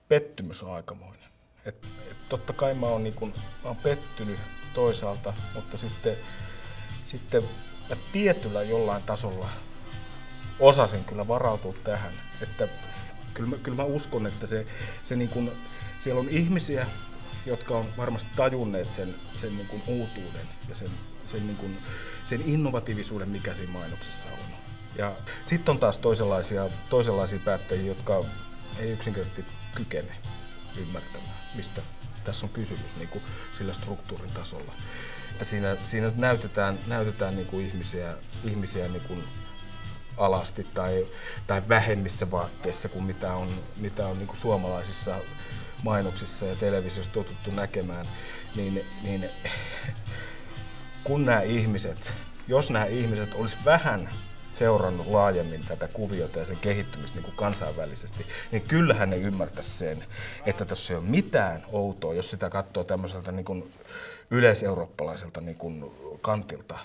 pettymys on aikamoinen. Totta kai mä oon pettynyt toisaalta, mutta sitten mä tietyllä jollain tasolla osasin kyllä varautua tähän. Että kyllä mä uskon, että siellä on ihmisiä, jotka on varmasti tajunneet sen niin kuin uutuuden ja sen innovatiivisuuden, mikä siinä mainoksessa on. Ja sitten on taas toisenlaisia päättäjiä, jotka ei yksinkertaisesti kykene ymmärtämään, mistä tässä on kysymys niin kuin sillä struktuurin tasolla. Että siinä näytetään niin kuin ihmisiä niin kuin alasti tai vähemmissä vaatteissa kuin mitä on niin kuin suomalaisissa mainoksissa ja televisiossa totuttu näkemään, niin jos nämä ihmiset olisi vähän seurannut laajemmin tätä kuviota ja sen kehittymistä niin kuin kansainvälisesti, niin kyllähän ne ymmärtäisi sen, että tässä ei ole mitään outoa, jos sitä katsoo tämmöiseltä niin kuin yleiseurooppalaiselta niin kuin kantilta,